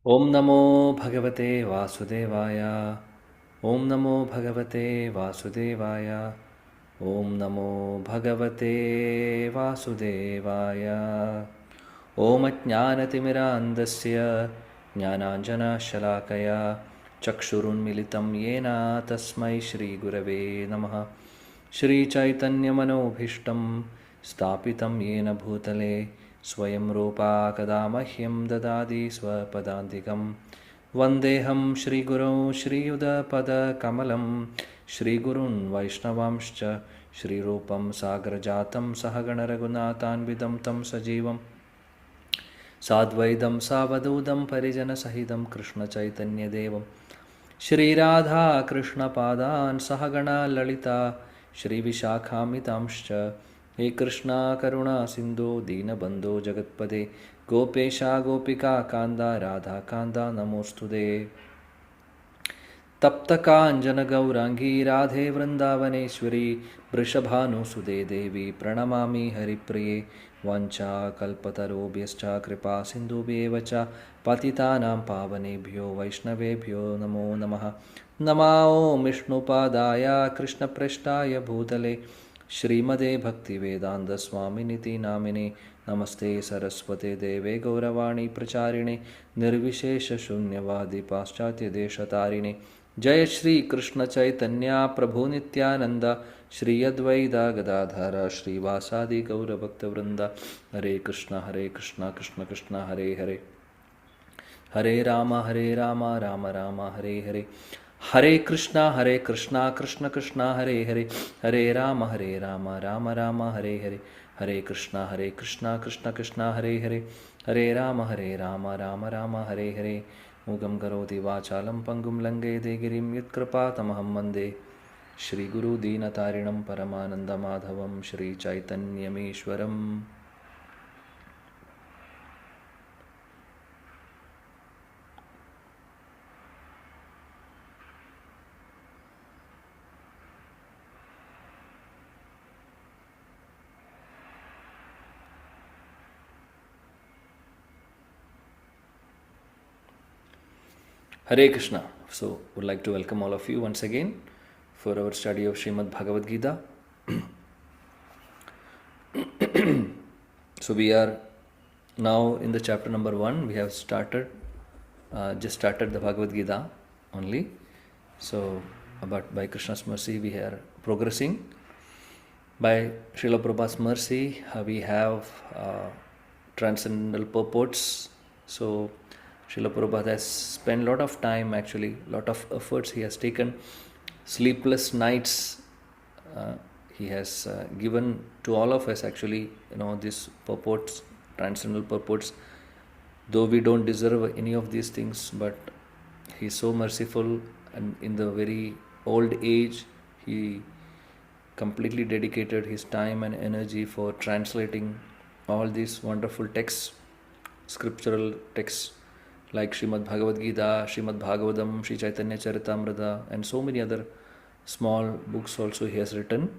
Om Namo Bhagavate Vasudevaya. Om Namo Bhagavate Vasudevaya. Om Namo Bhagavate Vasudevaya. Om Ajnanatimirandasya Jnananjana Shalakaya Chakshurunmilitam Yena Tasmai Shri Gurave Namaha. Shri Chaitanya Manobhishtam Stapitam Yena Bhutale Swayam Rupa Kadamahyam Dadadi Swapadantikam Vandeham Shri Guru Shri Yuda Pada Kamalam Shri Gurun Vaishnavamscha Shri Rupam Sagrajatam Sahagana Raghunathan Vidam Tam Sajivam Sadvaidam Savadudam Parijana Sahidam Krishna Chaitanya Devam Shri Radha Krishna Padan Sahagana Lalita Shri Vishakamitamscha He Krishna Karuna Sindhu Dina Bandhu Jagatpade Gopesha Gopika Kanda Radha Kanda Namostude Tapta Kanjana Gaurangi Radhe Vrindavaneshwari Vrishabhanu Sude Devi Pranamami Haripriye Vancha Kalpatarobhyascha Kripa Sindhubhyevacha Patitanam Pavanebhyo Vaishnavebhyo Namo Namaha Namao Vishnupadaya Krishna Preshtaya Bhutale Shrimade Bhakti Vedanta Swaminiti Namine Namaste Saraswate Deve Gauravani Pracharine Nirvishesha Shunyavadi Paschatya Deshatarine Jai Shri Krishna Chaitanya Prabhu Nityananda Shri Advaita Gadadhara Shri Vasadi Gaura Bhakta Vrinda Hare Krishna Krishna Krishna Hare Hare Hare Rama Rama Rama Hare Hare Hare Krishna Krishna Krishna Hare Hare Hare Rama Rama Rama Hare Hare Hare Krishna Krishna Krishna Hare Hare Hare Rama Rama Rama Hare Hare Mugam Karoti Vachalam Pangum Langede Girim Yatkrapatamaham Mande Shri Guru Dinatarinam Paramananda Madhavam Shri Chaitanyameshwaram. Hare Krishna. So, would like to welcome all of you once again for our study of Srimad Bhagavad Gita. So, we are now in the chapter number 1. We have just started the Bhagavad Gita only. So, but by Krishna's mercy, we are progressing. By Srila Prabhupada's mercy, we have transcendental purports. So, Srila Prabhupada has spent a lot of time, actually, lot of efforts he has taken, sleepless nights he has given to all of us, actually, these purports, transcendental purports, though we don't deserve any of these things, but he is so merciful, and in the very old age, he completely dedicated his time and energy for translating all these wonderful texts, scriptural texts, like Srimad Bhagavad Gita, Srimad Bhagavatam, Sri Chaitanya Charitamrita, and so many other small books also he has written.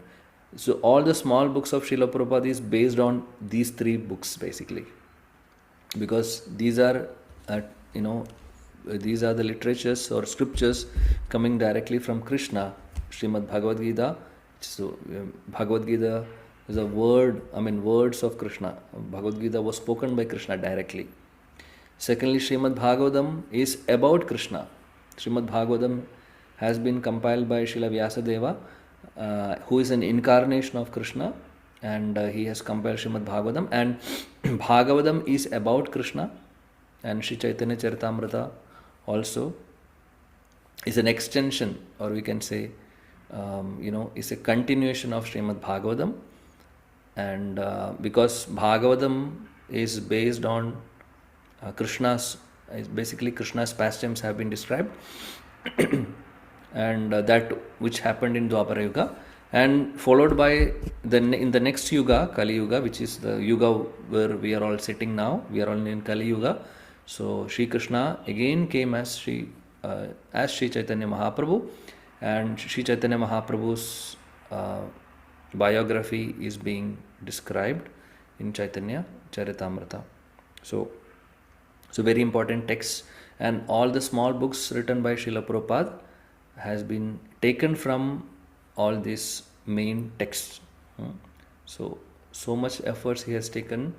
So all the small books of Srila Prabhupada is based on these 3 books basically, because these are these are the literatures or scriptures coming directly from Krishna. Srimad Bhagavad Gita, so Bhagavad Gita is a words of Krishna. Bhagavad Gita was spoken by Krishna directly. Secondly, Srimad Bhagavatam is about Krishna. Srimad Bhagavatam has been compiled by Srila Vyasadeva, who is an incarnation of Krishna, and he has compiled Srimad Bhagavatam. And Bhagavatam is about Krishna, and Sri Chaitanya Charitamrita also is an extension, or we can say, is a continuation of Srimad Bhagavatam. And because Bhagavatam is based on Krishna's pastimes have been described, and that which happened in Dwapara Yuga, and followed by in the next Yuga, Kali Yuga, which is the Yuga where we are all sitting now. We are all in Kali Yuga. So Sri Krishna again came as Sri Chaitanya Mahaprabhu, and Sri Chaitanya Mahaprabhu's biography is being described in Chaitanya Charitamrita. So So very important texts, and all the small books written by Srila Prabhupada has been taken from all these main texts. Hmm. So much efforts he has taken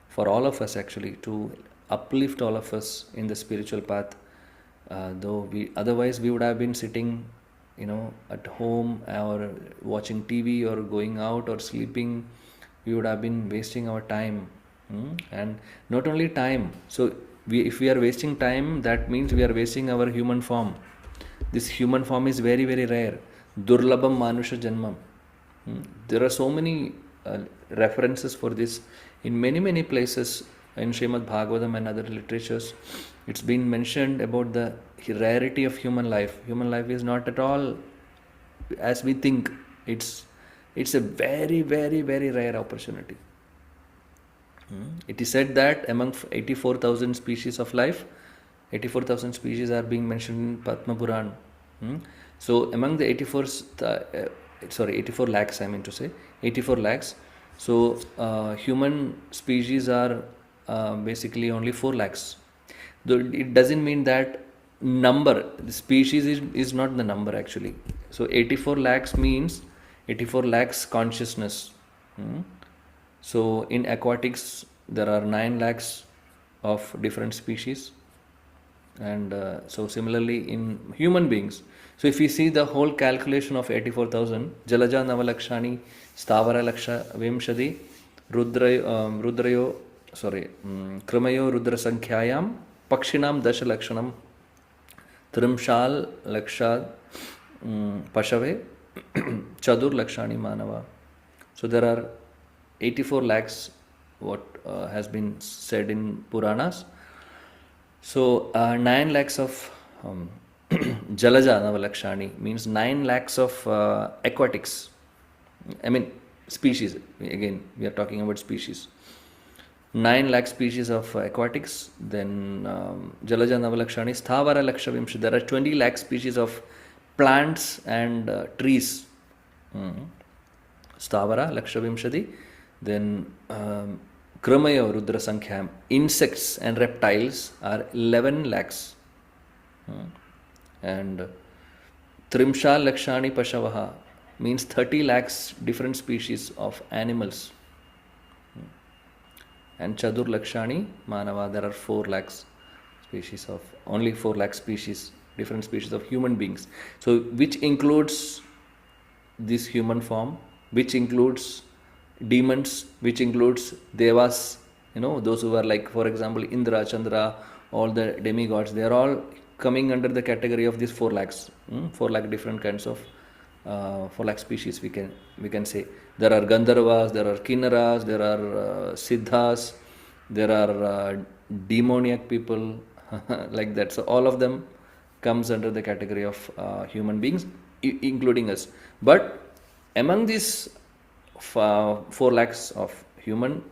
for all of us actually to uplift all of us in the spiritual path. Though we otherwise we would have been sitting, at home or watching TV or going out or sleeping. We would have been wasting our time. And not only time, so if we are wasting time, that means we are wasting our human form. This human form is very, very rare. Durlabham manusha janmam. There are so many references for this in many, many places in Srimad Bhagavatam and other literatures. It's been mentioned about the rarity of human life. Human life is not at all as we think. It's a very, very, very rare opportunity. It is said that among 84,000 species of life, 84,000 species are being mentioned in Padma Puran. So among the 84 lakhs, I mean to say, 84 lakhs. So human species are basically only 4 lakhs. Though it doesn't mean that number, the species is not the number actually. So 84 lakhs means 84 lakhs consciousness. So in aquatics, there are 9 lakhs of different species. And so similarly in human beings. So if we see the whole calculation of 84,000, Jalaja Navalakshani, Stavara Laksha Vimshadi, Kramayo Rudra Sankhayam, Pakshinam Dasha Lakshanam, Trimshal Lakshad Pashave, Chadur Lakshani Manava. So there are 84 lakhs what has been said in Puranas. So 9 lakhs of Jalaja Navalakshani means 9 lakhs of aquatics. I mean species. Again, we are talking about species. 9 lakh species of aquatics. Then Jalaja Navalakshani, Sthavara Lakshavimshi. There are 20 lakh species of plants and trees. Sthavara Lakshavimshadi. Then Kramaya Rudra Sankhya, insects and reptiles are 11 lakhs. And Trimsha Lakshani Pashavaha means 30 lakhs different species of animals. And Chadur Lakshani Manava, there are 4 lakhs species of, only 4 lakh species, different species of human beings. So which includes this human form, which includes demons, which includes devas, those who are like, for example, Indra, Chandra, all the demigods, they are all coming under the category of these 4 lakhs. 4 lakh different kinds of 4 lakh species we can say. There are Gandharvas, there are Kinnaras, there are Siddhas, there are demoniac people like that. So all of them comes under the category of human beings, including us. But among these 4 lakhs of human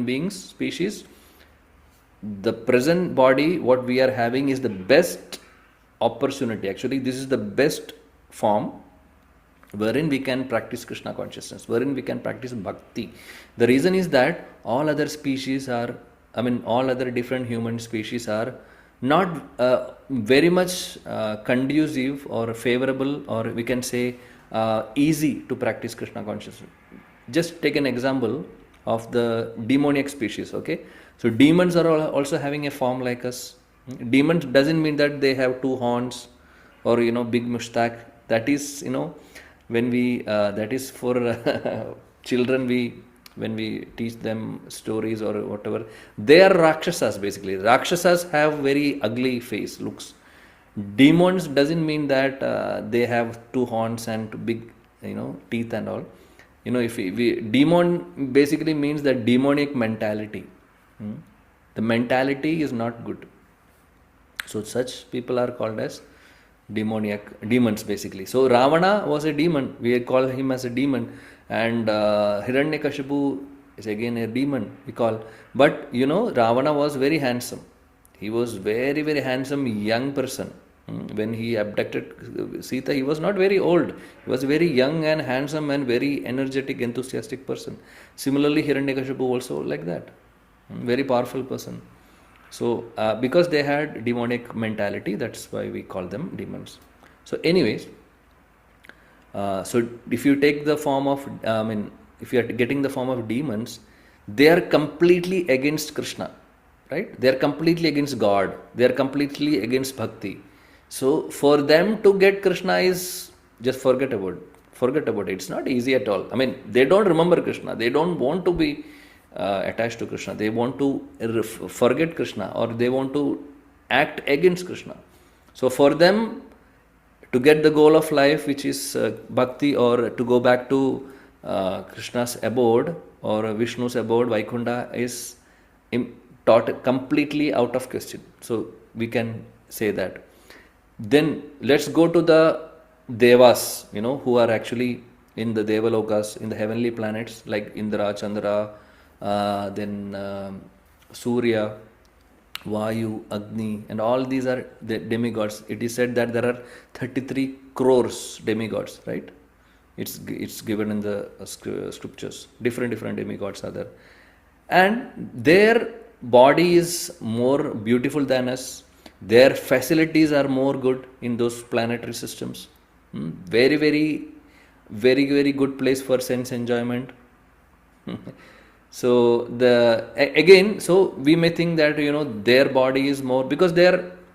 beings species, the present body what we are having is the best opportunity. Actually, this is the best form wherein we can practice Krishna consciousness, wherein we can practice bhakti. The reason is that all other species are, all other different human species are not very much conducive or favorable, or we can say easy to practice Krishna consciousness. Just take an example of the demoniac species, okay? So demons are also having a form like us. Demons doesn't mean that they have 2 horns or, big mustache. That is, when we, that is for children, when we teach them stories or whatever, they are Rakshasas basically. Rakshasas have very ugly face, looks. Demons doesn't mean that they have 2 horns and big, teeth and all. If demon basically means that demonic mentality. The mentality is not good. So such people are called as demons basically. So Ravana was a demon. We call him as a demon. And Hiranyakashipu is again a demon we call. But Ravana was very handsome. He was very, very handsome young person. When he abducted Sita, he was not very old. He was very young and handsome and very energetic, enthusiastic person. Similarly, Hiranyakashipu also like that. Very powerful person. So because they had demonic mentality, that's why we call them demons. So anyways, so if you take the form of, if you are getting the form of demons, they are completely against Krishna, right? They are completely against God. They are completely against bhakti. So for them to get Krishna is just forget about it. It's not easy at all. I mean, they don't remember Krishna. They don't want to be attached to Krishna. They want to forget Krishna, or they want to act against Krishna. So for them, to get the goal of life, which is bhakti, or to go back to Krishna's abode or Vishnu's abode, Vaikunta, is taught completely out of question. So we can say that. Then let's go to the Devas, who are actually in the Devalokas, in the heavenly planets like Indra, Chandra, then Surya, Vayu, Agni, and all these are the demigods. It is said that there are 33 crores demigods, right? It's given in the scriptures. Different demigods are there. And their body is more beautiful than us. Their facilities are more good in those planetary systems. Very, very, very, very good place for sense enjoyment. So so we may think that their body is more, because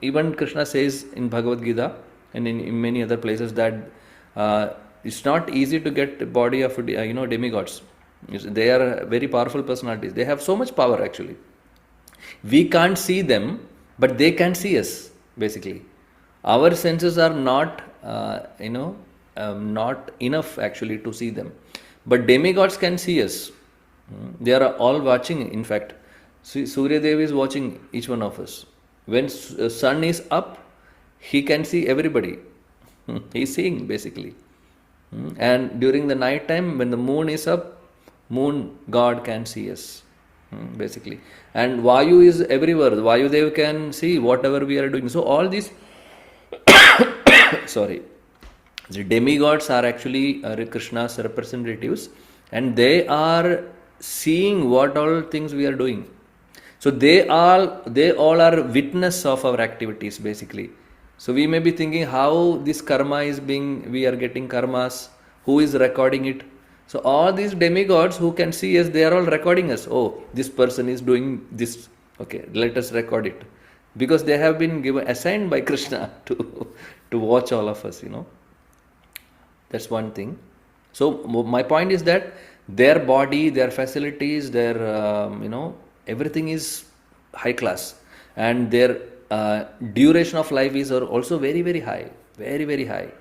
even Krishna says in Bhagavad Gita and in many other places that it's not easy to get the body of demigods. They are very powerful personalities. They have so much power actually. We can't see them, but they can see us basically. Our senses are not not enough actually to see them, but demigods can see us. They are all watching. In fact, Surya Dev is watching each one of us. When sun is up, he can see everybody. He is seeing basically. And during the night time, when the moon is up, moon god can see us basically. And Vayu is everywhere. Vayu Dev can see whatever we are doing. So all these the demigods are actually Krishna's representatives, and they are seeing what all things we are doing. So they all are witness of our activities basically. So we may be thinking how this karma is we are getting karmas, who is recording it. So all these demigods who can see us, they are all recording us. Oh, this person is doing this. Okay, let us record it. Because they have been assigned by Krishna to watch all of us, That's one thing. So my point is that their body, their facilities, their everything is high class, and their duration of life is also very, very high, very, very high.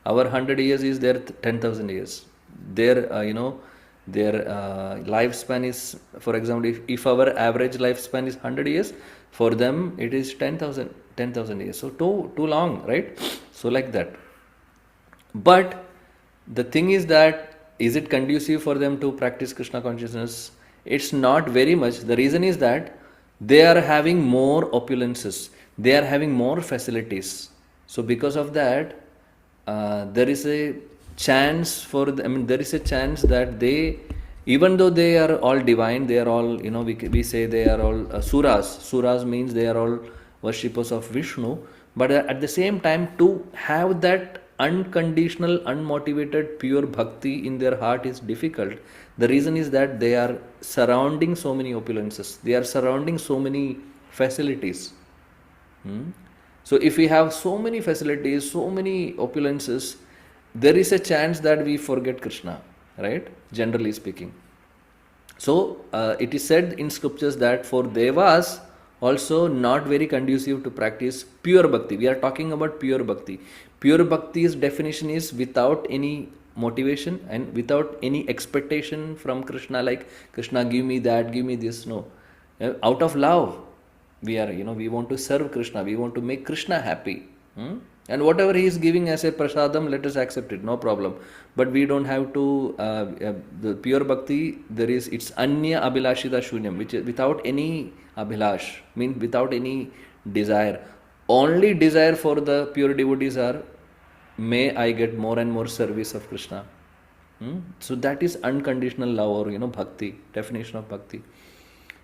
Our 100 years is their 10,000 years. Their their lifespan is, for example, if our average lifespan is 100 years, for them it is 10,000 years. So too long, right? So like that. But the thing is that, is it conducive for them to practice Krishna consciousness? It's not very much. The reason is that they are having more opulences. They are having more facilities. So because of that, there is a chance there is a chance that they, even though they are all divine, they are all, we say they are all suras. Suras means they are all worshippers of Vishnu. But at the same time, to have that unconditional, unmotivated, pure bhakti in their heart is difficult. The reason is that they are surrounding so many opulences. They are surrounding so many facilities. So if we have so many facilities, so many opulences, there is a chance that we forget Krishna, right? Generally speaking. So it is said in scriptures that for Devas, also not very conducive to practice pure bhakti. We are talking about pure bhakti. Pure bhakti's definition is without any motivation and without any expectation from Krishna, like Krishna give me that, give me this. No, out of love, we are, we want to serve Krishna, we want to make Krishna happy. And whatever he is giving as a prasadam, let us accept it, no problem. But we don't have to, the pure bhakti, it's anya abhilashita shunyam, which is without any abhilash, means without any desire. Only desire for the pure devotees are, may I get more and more service of Krishna. So that is unconditional love, or bhakti, definition of bhakti.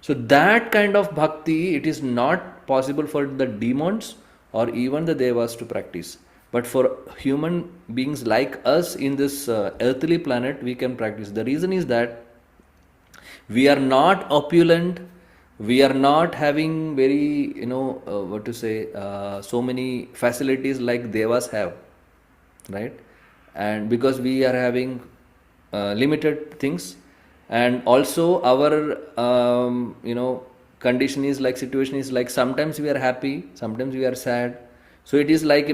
So that kind of bhakti, it is not possible for the demons or even the devas to practice. But for human beings like us in this earthly planet, we can practice. The reason is that we are not opulent, we are not having very, so many facilities like devas have, right? And because we are having limited things, and also our condition is like, situation is like, sometimes we are happy, sometimes we are sad. So it is like,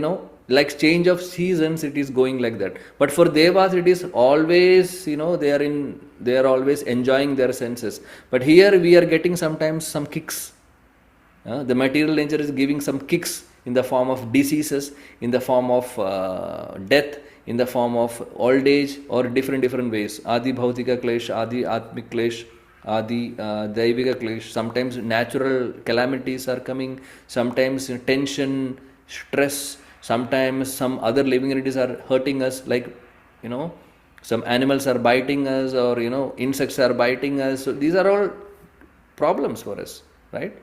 like change of seasons, it is going like that. But for devas, it is always, they are always enjoying their senses. But here we are getting sometimes some kicks. The material nature is giving some kicks in the form of diseases, in the form of death, in the form of old age, or different ways. Adi bhautika klesh, adi atmik klesh, adi daivika klesh. Sometimes natural calamities are coming, sometimes tension, stress, sometimes some other living entities are hurting us, like, some animals are biting us, or, insects are biting us. So these are all problems for us, right?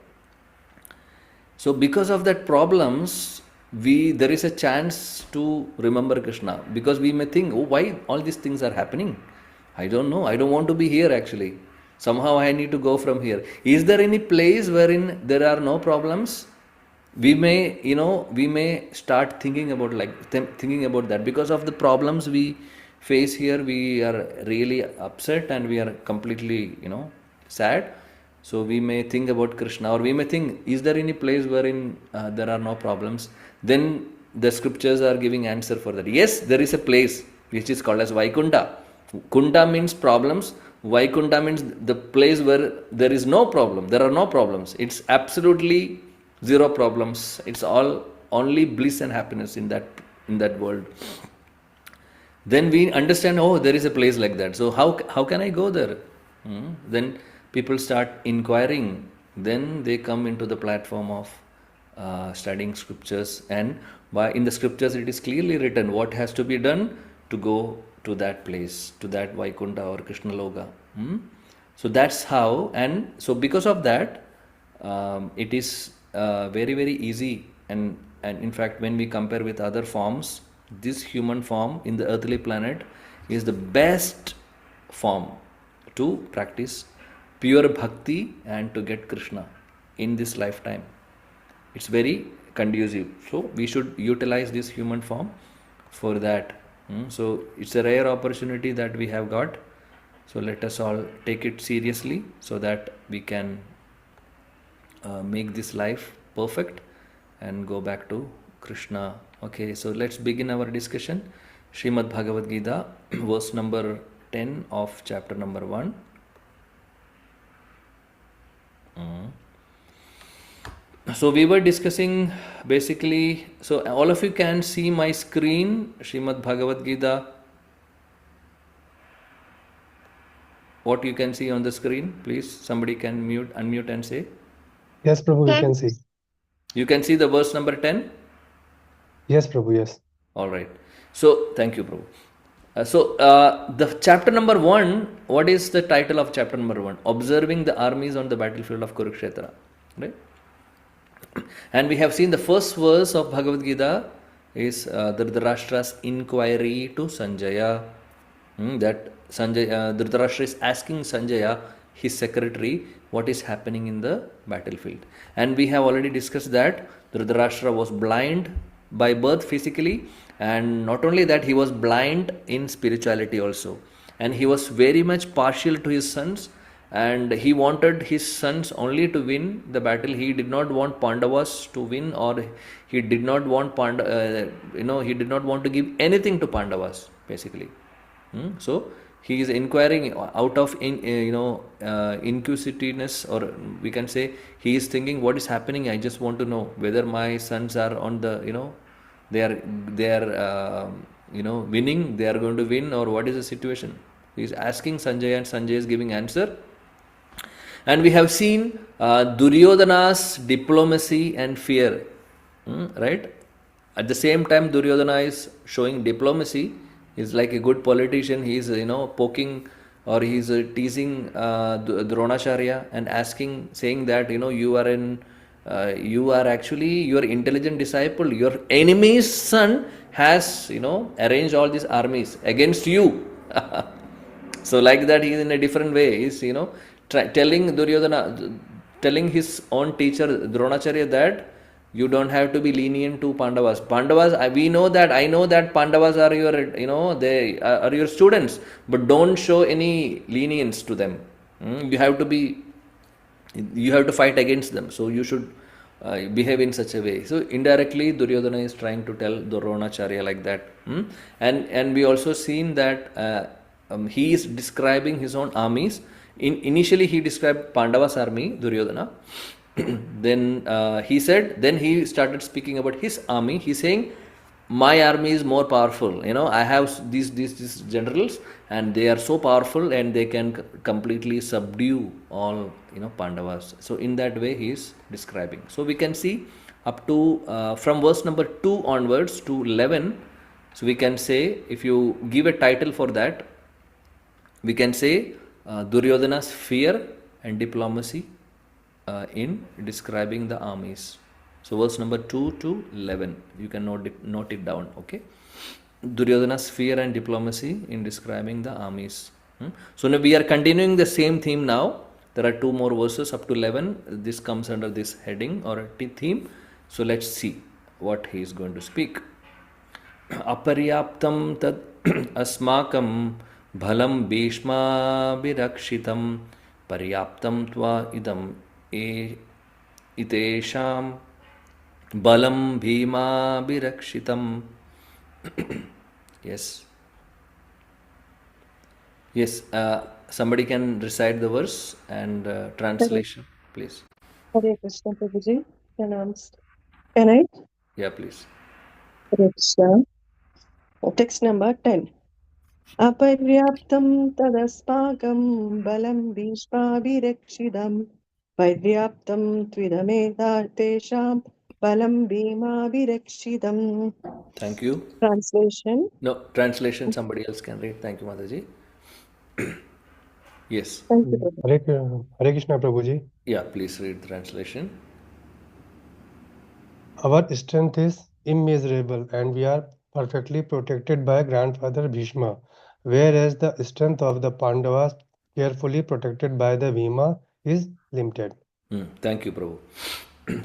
So because of that problems, there is a chance to remember Krishna, because we may think, oh, why all these things are happening? I don't know. I don't want to be here actually. Somehow I need to go from here. Is there any place wherein there are no problems? We may start thinking about that. Because of the problems we face here, we are really upset and we are completely, sad. So we may think about Krishna, or we may think, is there any place wherein there are no problems? Then the scriptures are giving answer for that. Yes, there is a place which is called as Vaikunta. Kunda means problems. Vaikunta means the place where there is no problem. There are no problems. It's absolutely zero problems. It's all only bliss and happiness in that world. Then we understand, oh, there is a place like that. So how can I go there? Then people start inquiring. Then they come into the platform of studying scriptures, and in the scriptures it is clearly written what has to be done to go to that place, to that Vaikunta or Krishna Loka. So that's how, and so because of that, it is very easy, and in fact when we compare with other forms, this human form in the earthly planet is the best form to practice pure bhakti and to get Krishna in this lifetime. It's very conducive. So we should utilize this human form for that. So it's a rare opportunity that we have got. So let us all take it seriously so that we can make this life perfect and go back to Krishna. Okay, so let's begin our discussion. Srimad Bhagavad Gita, verse number 10 of chapter number 1. So we were discussing basically, so all of you can see my screen, Srimad Bhagavad Gita. What you can see on the screen, please, somebody can unmute and say. Yes, Prabhu, we can see. You can see the verse number 10? Yes, Prabhu, yes. All right. So, thank you, Prabhu. The chapter number 1, what is the title of chapter number 1? Observing the armies on the battlefield of Kurukshetra. Right? And we have seen the first verse of Bhagavad Gita is Dhritarashtra's inquiry to Sanjaya. That Dhritarashtra is asking Sanjaya, his secretary, what is happening in the battlefield. And we have already discussed that Dhritarashtra was blind by birth physically, and not only that, he was blind in spirituality also. And he was very much partial to his sons, and he wanted his sons only to win the battle. He did not want Pandavas to win, or he did not want he did not want to give anything to Pandavas basically. So he is inquiring out of inquisitiveness, or we can say he is thinking, what is happening? I just want to know whether my sons are on the they are winning, they are going to win, or what is the situation. He is asking Sanjay, and Sanjay is giving answer. And we have seen Duryodhana's diplomacy and fear, right? At the same time, Duryodhana is showing diplomacy. He's like a good politician. He is poking or he's teasing Dronacharya and asking, saying that, you are actually your intelligent disciple. Your enemy's son has, arranged all these armies against you. So like that, he is in a different way. He's, telling Duryodhana, telling his own teacher Dronacharya that you don't have to be lenient to Pandavas. Pandavas, we know that, I know that Pandavas are your, they are your students, but don't show any lenience to them. You have to fight against them. So you should behave in such a way. So indirectly, Duryodhana is trying to tell Dronacharya like that. And we also seen that he is describing his own armies. Initially, he described Pandava's army, Duryodhana. Then then he started speaking about his army. He's saying, my army is more powerful. I have these generals, and they are so powerful, and they can completely subdue all, Pandavas. So in that way, he is describing. So we can see up to from verse number 2 onwards to 11. So we can say, if you give a title for that, we can say Duryodhana's fear and diplomacy in describing the armies. So verse number 2 to 11, you can note it down, okay? Duryodhana's fear and diplomacy in describing the armies. So now we are continuing the same theme now. There are 2 more verses up to 11. This comes under this heading or a theme. So let's see what he is going to speak. Aparyaptam tad asmakam bhalam bhishma virakshitam paryaptam tva idam itesham balam bhima virakshitam. Yes. Somebody can recite the verse and translation, please. Hare Krishna Prabhuji. Can I? Yeah, please. Hare Krishna. Text number 10. Aparyaptam tadaspakam balam bhishmaభిరక్షిదం పర్యాప్తం त्विदमेधा tesham balam bhimāభిరక్షిదం. Thank you. Translation. No, translation somebody else can read. Thank you, Mataji. Yes. Thank you, Prabhu. Hare Krishna Prabhuji. Yeah, please read the translation. Our strength is immeasurable and we are perfectly protected by grandfather Bhishma, whereas the strength of the Pandavas, carefully protected by the Bhima, is limited. Thank you, Prabhu.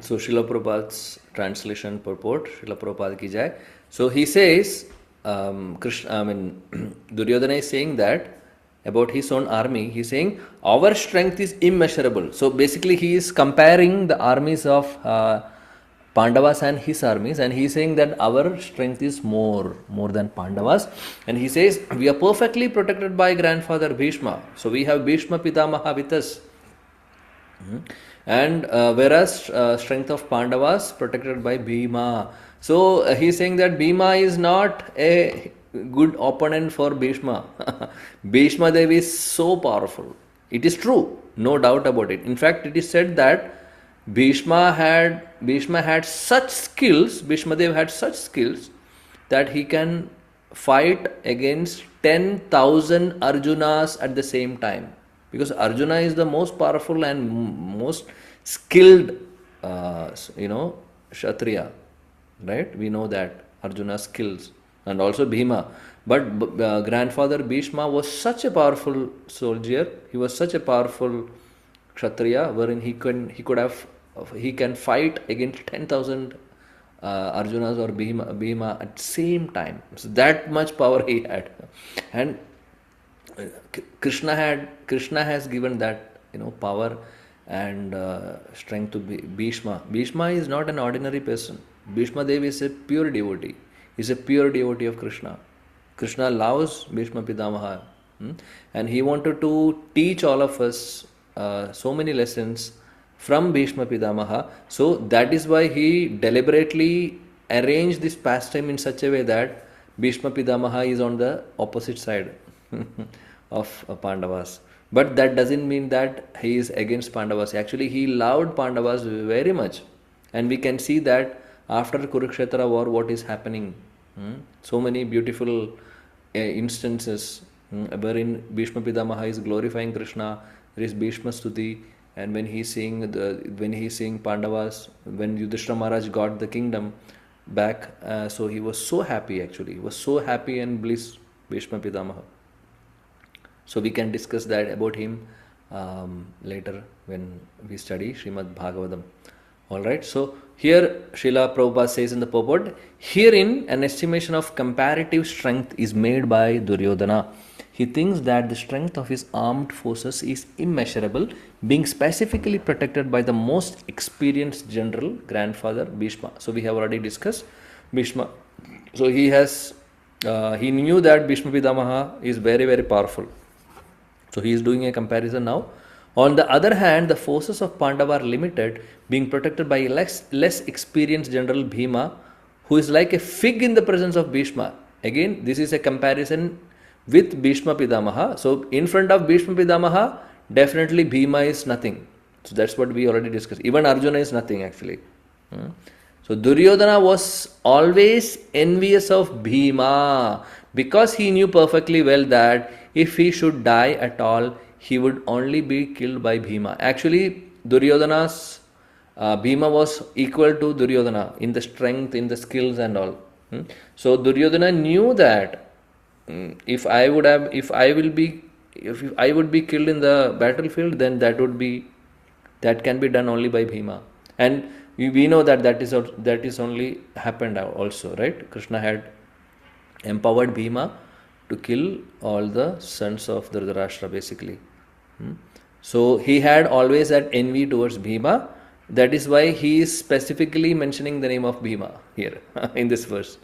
So Srila Prabhupada's translation purport, Srila Prabhupada ki jai. So he says, Duryodhana is saying that about his own army. He's saying our strength is immeasurable. So basically he is comparing the armies of Pandavas and his armies, and he's saying that our strength is more than Pandavas. And he says we are perfectly protected by grandfather Bhishma. So we have Bhishma Pitamaha with us. And whereas strength of Pandavas protected by Bhima. So he's saying that Bhima is not a good opponent for Bhishma. Bhishma Dev is so powerful. It is true, no doubt about it. In fact, it is said that Bhishma had such skills, Bhishma Dev had such skills that he can fight against 10,000 Arjunas at the same time. Because Arjuna is the most powerful and most skilled, Kshatriya, right? We know that Arjuna's skills, and also Bhima. But grandfather Bhishma was such a powerful soldier. He was such a powerful Kshatriya, wherein he can fight against 10,000 Arjunas or Bhima at same time. So that much power he had, and Krishna has given that power and strength to Bhishma. Bhishma is not an ordinary person. Bhishma Dev is a pure devotee. He is a pure devotee of Krishna. Krishna loves Bhishma Pitamaha, and he wanted to teach all of us so many lessons from Bhishma Pitamaha. So that is why he deliberately arranged this pastime in such a way that Bhishma Pitamaha is on the opposite side of Pandavas. But that doesn't mean that he is against Pandavas. Actually, he loved Pandavas very much. And we can see that after Kurukshetra war, what is happening. So many beautiful instances wherein Bhishma Pitamaha is glorifying Krishna. There is Bhishma Stuti, and when he's seeing Pandavas, when Yudhishthira Maharaj got the kingdom back, so he was so happy actually. He was so happy and bliss, Bhishma Pitamaha. So we can discuss that about him later when we study Srimad Bhagavatam. Alright, so here Srila Prabhupada says in the purport, herein an estimation of comparative strength is made by Duryodhana. He thinks that the strength of his armed forces is immeasurable, being specifically protected by the most experienced general, grandfather Bhishma. So we have already discussed Bhishma. So he knew that Bhishma Pitamaha is very, very powerful. So he is doing a comparison now. On the other hand, the forces of Pandava are limited, being protected by a less experienced general Bhima, who is like a fig in the presence of Bhishma. Again, this is a comparison with Bhishma Pitamaha. So in front of Bhishma Pitamaha, definitely Bhima is nothing. So that's what we already discussed. Even Arjuna is nothing actually. So Duryodhana was always envious of Bhima because he knew perfectly well that if he should die at all, he would only be killed by Bhima. Actually, Duryodhana's Bhima was equal to Duryodhana in the strength, in the skills and all. So Duryodhana knew that if I would be killed in the battlefield, then that can be done only by Bhima. And we know that is only happened also, right? Krishna had empowered Bhima to kill all the sons of Dhritarashtra basically. So he had always that envy towards Bhima. That is why he is specifically mentioning the name of Bhima here in this verse.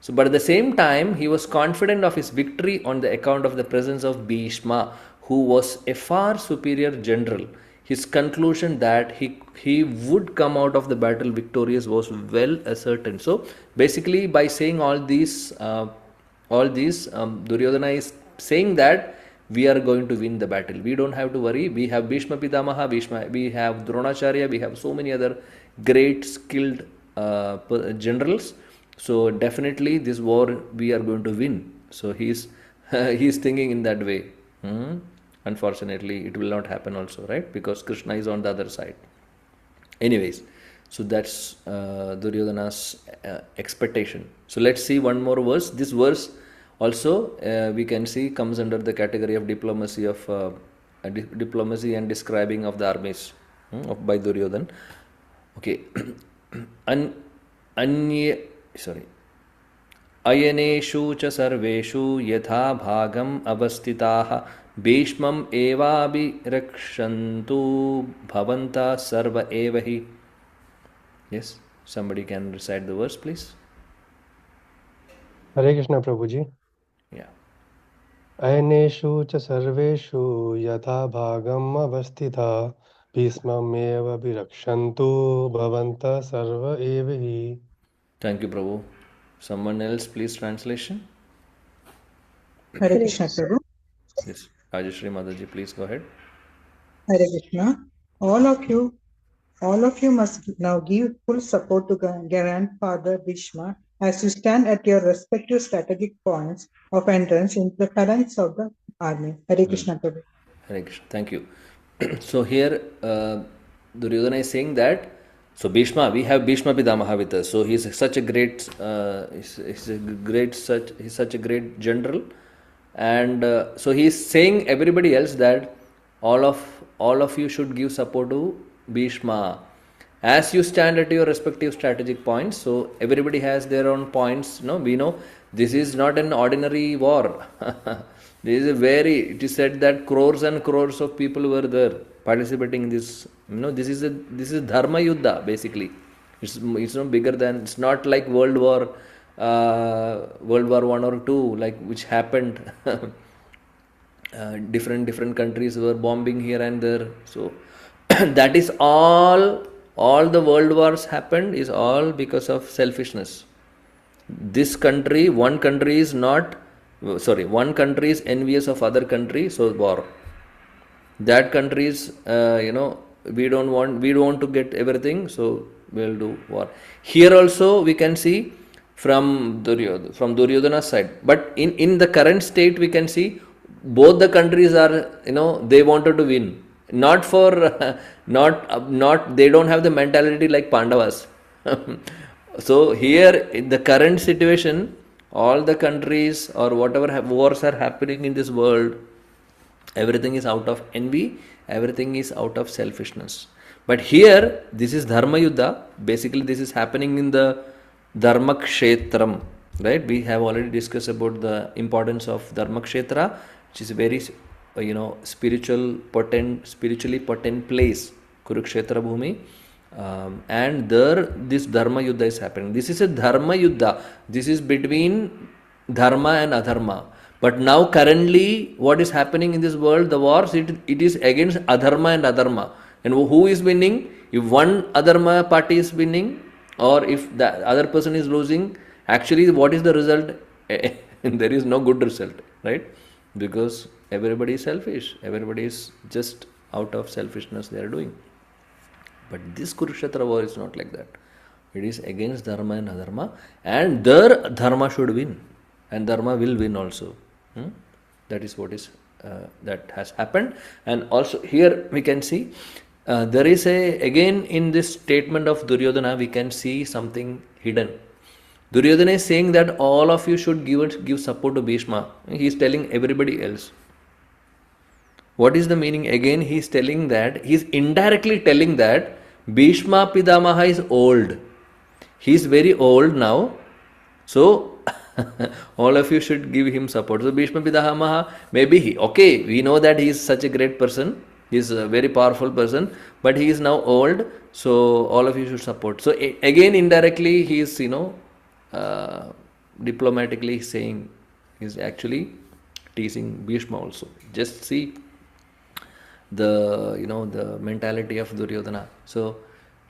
So, but at the same time, he was confident of his victory on the account of the presence of Bhishma, who was a far superior general. His conclusion that he would come out of the battle victorious was well ascertained. So, basically, by saying all these, Duryodhana is saying that we are going to win the battle. We don't have to worry. We have Bhishma Pitamaha, we have Dronacharya, we have so many other great skilled generals. So definitely this war we are going to win. So he is thinking in that way. Unfortunately, it will not happen also, right? Because Krishna is on the other side. Anyways, so that's Duryodhana's expectation. So let's see one more verse. This verse also we can see comes under the category of diplomacy and describing of the armies by Duryodhana. Okay. Ayeneshu cha sarveshu yatha bhagam avastitaha bhishmam evabhirakshantu bhavanta sarva evahi. Yes, somebody can recite the verse, please. Hare Krishna, Prabhuji. Yeah. Ayeneshu cha sarveshu yatha bhagam avastitha bhismam eva bhirakshantu bhavanta sarva evahi. Thank you, Prabhu. Someone else, please, translation. Hare Krishna, Prabhu. Yes, Rajashri Mataji, please go ahead. Hare Krishna. All of you must now give full support to Grandfather Bhishma as you stand at your respective strategic points of entrance into the phalanx of the army. Hare Krishna, Prabhu. Hare Krishna. Thank you. So here Duryodhana is saying that Bhishma, we have Bhishma Pitamaha with us. So he's such a great general, and so he is saying everybody else that all of you should give support to Bhishma as you stand at your respective strategic points. So everybody has their own points. We know this is not an ordinary war. It is said that crores and crores of people were there participating in this. This is Dharma Yuddha basically. It's not bigger than, it's not like World War I or II, like which happened. Different countries were bombing here and there. So that is all the world wars happened is all because of selfishness. One country is envious of other country, so war. That country is, we don't want to get everything, so we'll do war. Here also we can see from Duryodhana's side. But in the current state we can see both the countries are, they wanted to win. Not for, not, they don't have the mentality like Pandavas. So here, in the current situation, all the countries or whatever wars are happening in this world, everything is out of envy, everything is out of selfishness. But here, this is Dharma Yuddha. Basically, this is happening in the Dharma Kshetram. Right? We have already discussed about the importance of Dharma Kshetra, which is a very, spiritually potent place, Kurukshetra Bhumi. And there, this Dharma Yuddha is happening. This is a Dharma Yuddha. This is between Dharma and Adharma. But now, currently, what is happening in this world, the wars, it is against Adharma and Adharma. And who is winning? If one Adharma party is winning, or if the other person is losing, actually, what is the result? There is no good result, right? Because everybody is selfish. Everybody is just out of selfishness they are doing. But this Kurukshetra war is not like that. It is against Dharma and Adharma, and their Dharma should win, and Dharma will win also. That is what is that has happened. And also here we can see there is again in this statement of Duryodhana we can see something hidden. Duryodhana is saying that all of you should give support to Bhishma. He is telling everybody else. What is the meaning? Again, he is telling that, he is indirectly telling that Bhishma Pidamaha is old. He is very old now. So, all of you should give him support. So, Bhishma Pidamaha, maybe we know that he is such a great person. He is a very powerful person. But he is now old. So, all of you should support. So, again, indirectly, he is, diplomatically saying, he is actually teasing Bhishma also. Just see the mentality of Duryodhana. So,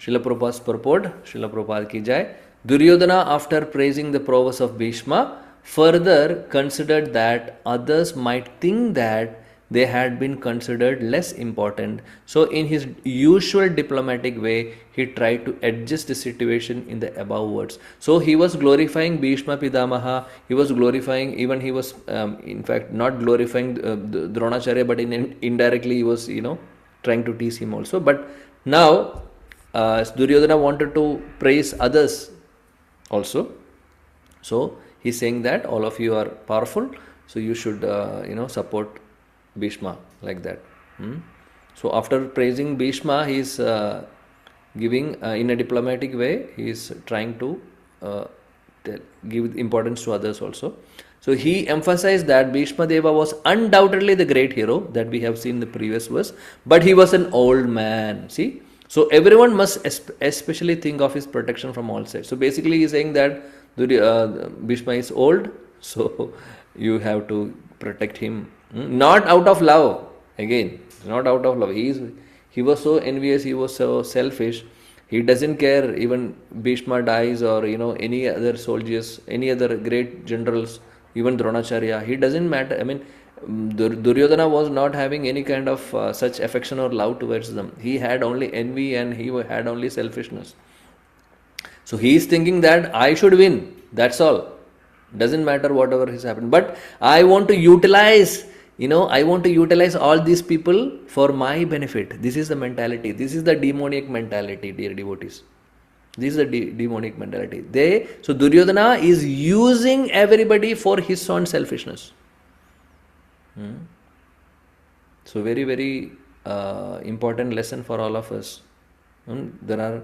Srila Prabhupada's purport, Srila Prabhupada ki jai. Duryodhana, after praising the prowess of Bhishma, further considered that others might think that they had been considered less important. So, in his usual diplomatic way, he tried to adjust the situation in the above words. So, he was glorifying Bhishma Pidamaha, he was glorifying, even he was, in fact, not glorifying Dronacharya, but indirectly he was, trying to tease him also. But now, Duryodhana wanted to praise others also. So, he's saying that all of you are powerful, so you should, support Bhishma like that. So after praising Bhishma, he is giving in a diplomatic way, he is trying to give importance to others also. So he emphasized that Bhishma Deva was undoubtedly the great hero that we have seen in the previous verse, but he was an old man. See, so everyone must especially think of his protection from all sides. So basically he is saying that Bhishma is old, so you have to protect him. Not out of love, again, not out of love. He was so envious, he was so selfish. He doesn't care even Bhishma dies or any other soldiers, any other great generals, even Dronacharya. He doesn't matter. I mean, Duryodhana was not having any kind of such affection or love towards them. He had only envy and he had only selfishness. So he is thinking that I should win. That's all. Doesn't matter whatever has happened. But I want to utilize. I want to utilize all these people for my benefit. This is the mentality. This is the demoniac mentality, dear devotees. This is the demonic mentality. So Duryodhana is using everybody for his own selfishness. So very, very important lesson for all of us. There are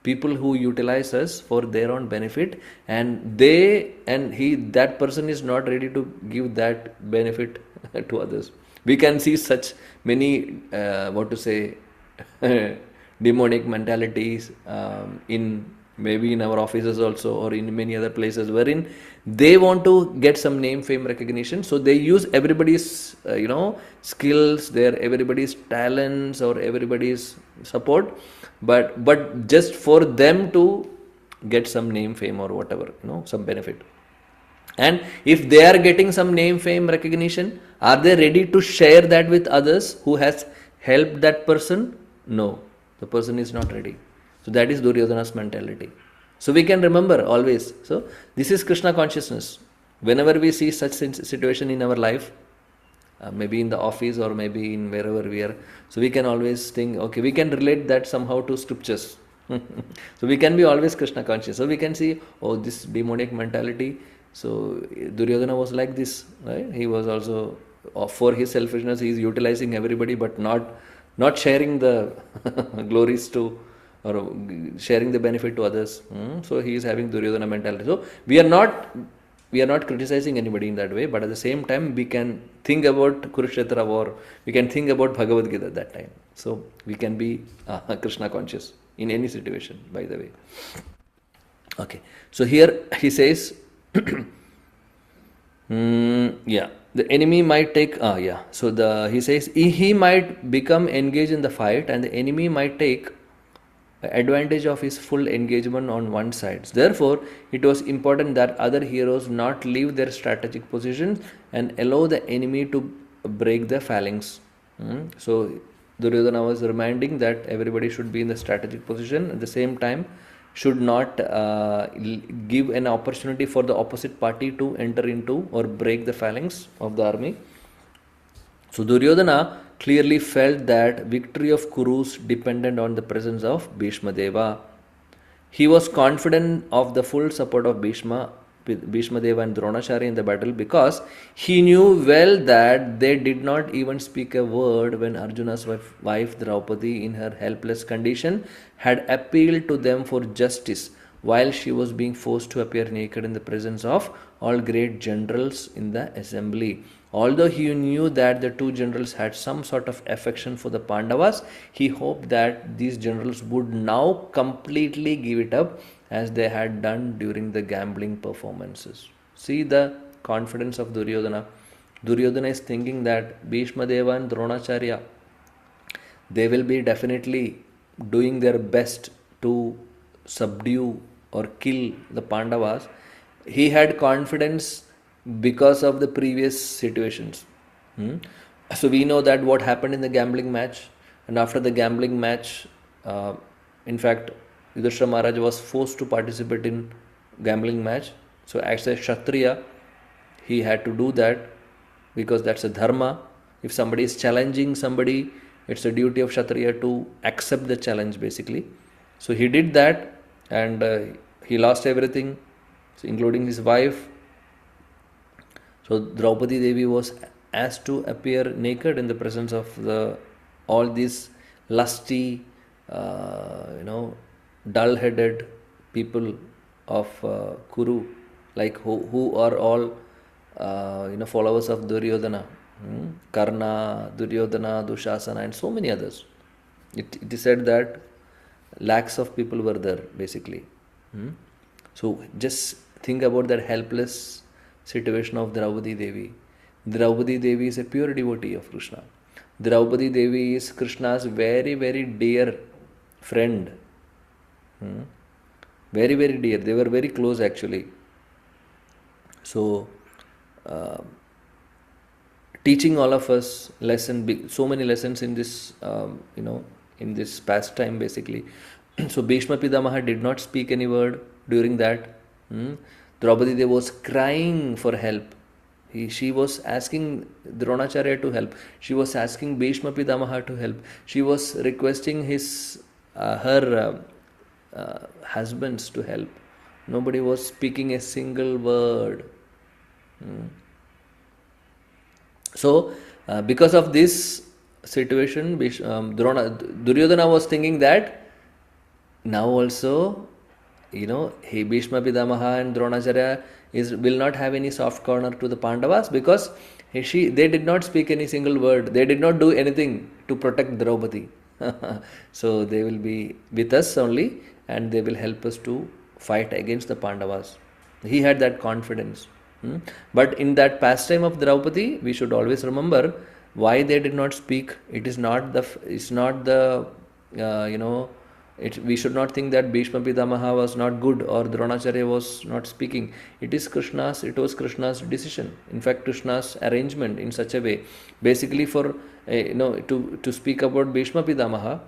people who utilize us for their own benefit, and that person is not ready to give that benefit to others. We can see such many demonic mentalities maybe in our offices also, or in many other places, wherein they want to get some name, fame, recognition. So they use everybody's skills, everybody's talents, or everybody's support, but just for them to get some name, fame, or whatever, some benefit. And if they are getting some name, fame, recognition, are they ready to share that with others who has helped that person? No, the person is not ready. So that is Duryodhana's mentality. So we can remember always. So this is Krishna consciousness. Whenever we see such situation in our life, maybe in the office or maybe in wherever we are. So we can always think, okay, we can relate that somehow to scriptures. So we can be always Krishna conscious. So we can see, oh, this demonic mentality. So Duryodhana was like this, right? He was also, for his selfishness, he is utilizing everybody, but not sharing the glories to, or sharing the benefit to others. So he is having Duryodhana mentality. So we are not criticizing anybody in that way, but at the same time we can think about Kurukshetra war, we can think about Bhagavad Gita at that time. So we can be Krishna conscious in any situation, by the way. Okay, so here he says, yeah, the enemy might take, so he says he might become engaged in the fight and the enemy might take advantage of his full engagement on one side. Therefore, it was important that other heroes not leave their strategic positions and allow the enemy to break the phalanx. So, Duryodhana was reminding that everybody should be in the strategic position, at the same time should not give an opportunity for the opposite party to enter into or break the phalanx of the army. So Duryodhana clearly felt that victory of Kurus depended on the presence of Bhishma Deva. He was confident of the full support of Bhishma Deva and Dronacharya in the battle because he knew well that they did not even speak a word when Arjuna's wife Draupadi, in her helpless condition, had appealed to them for justice while she was being forced to appear naked in the presence of all great generals in the assembly. Although he knew that the two generals had some sort of affection for the Pandavas, he hoped that these generals would now completely give it up as they had done during the gambling performances. See the confidence of Duryodhana. Duryodhana is thinking that Bhishma Deva and Dronacharya, they will be definitely doing their best to subdue or kill the Pandavas. He had confidence because of the previous situations. So we know that what happened in the gambling match, and after the gambling match, in fact, Yudhishthira Maharaj was forced to participate in gambling match. So as a Kshatriya, he had to do that because that's a dharma. If somebody is challenging somebody, it's a duty of Kshatriya to accept the challenge basically. So he did that and he lost everything, including his wife. So Draupadi Devi was asked to appear naked in the presence of all these lusty, dull-headed people of Kuru, like who are all followers of Duryodhana, Karna, Duryodhana, Dushasana, and so many others. It is said that lakhs of people were there basically. So just think about that helpless situation of Draupadi Devi. Draupadi Devi is a pure devotee of Krishna. Draupadi Devi is Krishna's very, very dear friend. Very, very dear. They were very close actually. So, teaching all of us so many lessons in this, in this pastime basically. So Bhishma Pitamaha did not speak any word during that. Draupadi Devi was crying for help. She was asking Dronacharya to help. She was asking Bhishma Pitamaha to help. She was requesting her husbands to help. Nobody was speaking a single word. So, because of this situation, Duryodhana was thinking that now also, Bhishma Pitamaha and Dronacharya will not have any soft corner to the Pandavas because they did not speak any single word. They did not do anything to protect Draupadi. So they will be with us only and they will help us to fight against the Pandavas. He had that confidence. But in that pastime of Draupadi, we should always remember why they did not speak. We should not think that Bhishma Pitamaha was not good or Dronacharya was not speaking. It was Krishna's decision. In fact, Krishna's arrangement in such a way. Basically to speak about Bhishma Pitamaha,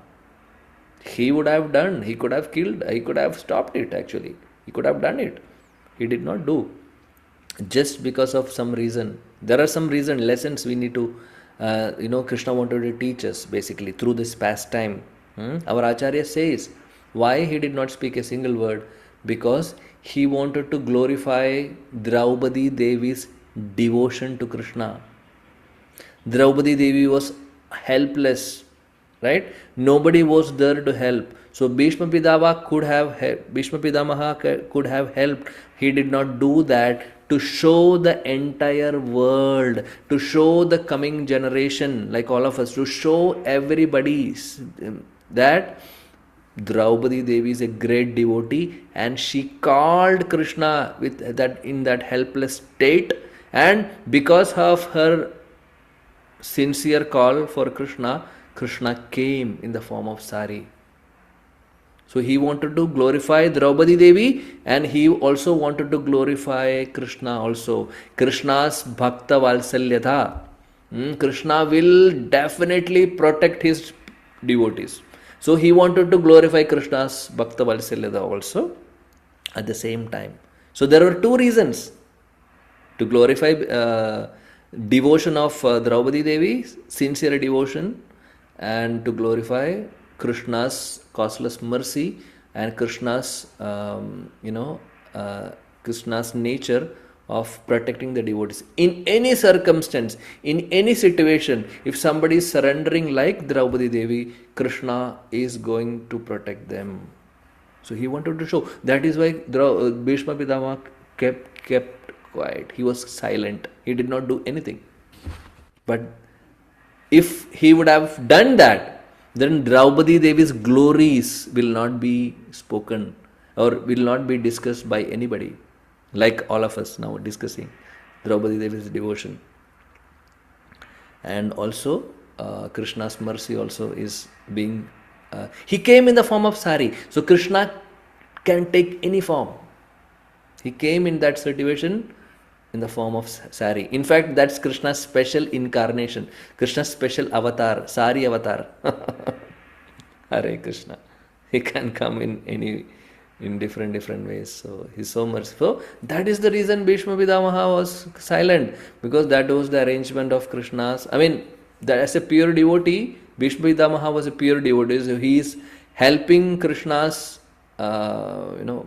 he would have done, he could have killed, he could have stopped it actually. He could have done it. He did not do. just because of some reason. There are some reason lessons we need to, Krishna wanted to teach us basically through this pastime. Our Acharya says why he did not speak a single word, because he wanted to glorify Draupadi Devi's devotion to Krishna. Draupadi Devi was helpless, right? Nobody was there to help. So Bhishma Pitamaha could have helped. He did not do that to show the entire world, to show the coming generation, like all of us, to show everybody that Draupadi Devi is a great devotee, and she called Krishna with that in that helpless state, and because of her sincere call for Krishna, Krishna came in the form of sari. So he wanted to glorify Draupadi Devi, and he also wanted to glorify Krishna also. Krishna's Bhakta Valsalyata. Krishna will definitely protect his devotees. So he wanted to glorify Krishna's Bhakta Valsalyata also at the same time. So there were two reasons to glorify devotion of Draupadi Devi, sincere devotion, and to glorify Krishna's causeless mercy and Krishna's, Krishna's nature of protecting the devotees. In any circumstance, in any situation, if somebody is surrendering like Draupadi Devi, Krishna is going to protect them. So he wanted to show. That is why Bhishma Pitama kept quiet. He was silent. He did not do anything. But if he would have done that, then Draupadi Devi's glories will not be spoken or will not be discussed by anybody, like all of us now discussing Draupadi Devi's devotion. And also Krishna's mercy also is being, he came in the form of sari. So Krishna can take any form. He came in that situation in the form of sari. In fact, that's Krishna's special incarnation, Krishna's special avatar, sari avatar. Hare Krishna. He can come in different ways. So he's so merciful. That is the reason Bhishma Pitamaha was silent, because that was the arrangement of Krishna's. I mean, that as a pure devotee, Bhishma Pitamaha was a pure devotee. So he is helping Krishna's, in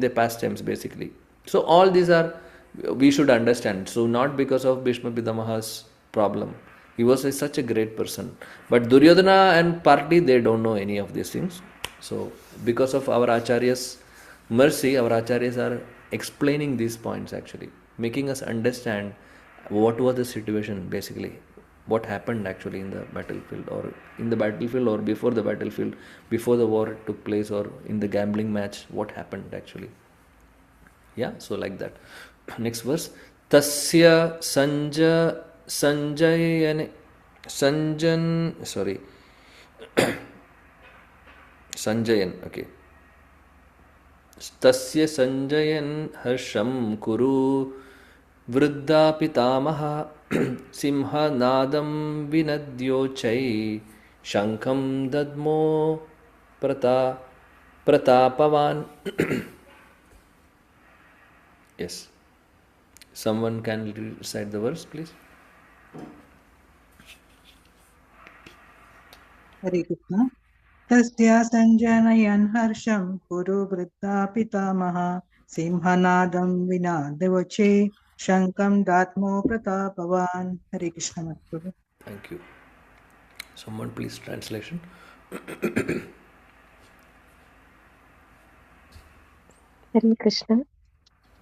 the pastimes basically. So all these are, we should understand. So not because of Bhishma Pitamaha's problem. He was such a great person. But Duryodhana and party, they don't know any of these things. So because of our Acharya's mercy, our Acharyas are explaining these points actually, making us understand what was the situation basically, what happened actually in the battlefield, or before the battlefield, before the war took place, or in the gambling match, what happened actually. Yeah, so like that. Next verse. Tasya Sanjayan, okay. Tasya Sanjayan Harsham Kuru Vriddha Pitamaha Simha Nadam Vinadyochai Shankam Dadmo Pratapavan. Yes. Someone can recite the verse, please. Hare Krishna. Tasya sanjanayan harsham kuru vriddha pitamaha simhanadam vinadevache shankam datmo pratapavan. Hare Krishna Mahaprabhu. Thank you. Someone please translation. Hare Krishna.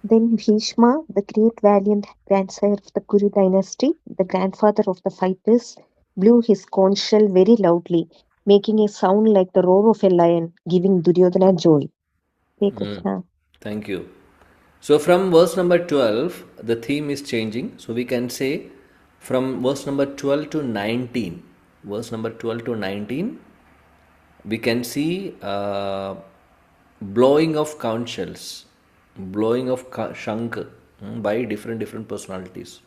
Then Bhishma, the great valiant grandsire of the Kuru dynasty, the grandfather of the fighters, blew his conch shell very loudly, making a sound like the roar of a lion, giving Duryodhana joy. Hare Krishna. Thank you. So from verse number 12, the theme is changing. So we can say from verse number 12 to 19, we can see blowing of conch shells, blowing of shank by different personalities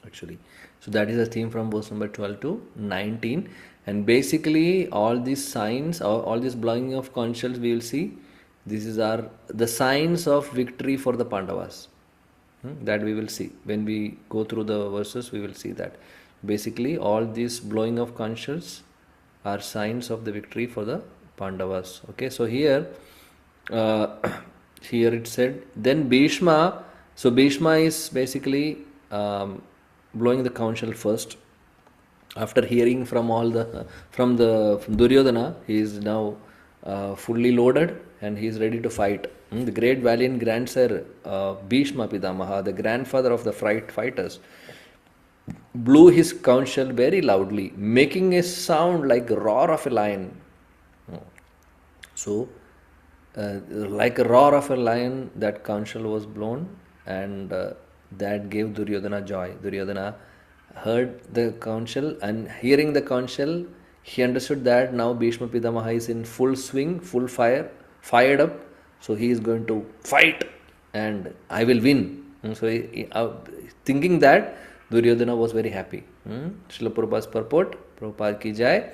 actually. So that is the theme from verse number 12 to 19. And basically all these signs, all this blowing of conch shells, we will see These are the signs of victory for the Pandavas. That we will see. When we go through the verses, we will see that. Basically, all these blowing of conch shells are signs of the victory for the Pandavas. Okay, so here, here it said, then Bhishma, so Bhishma is basically blowing the conch shell first. After hearing from all the from Duryodhana, he is now fully loaded and he is ready to fight. The great valiant grandsire Bhishma Pitamaha, the grandfather of the fighters, blew his conch shell very loudly, making a sound like a roar of a lion. So, like a roar of a lion, that conch shell was blown, and that gave Duryodhana joy. Duryodhana heard the conch shell, and hearing the conch shell, he understood that now Bhishma Pitamaha is in full swing, full fire, fired up. So he is going to fight, and I will win. So thinking that, Duryodhana was very happy. Srila Prabhupada's purport, Prabhupada ki jai.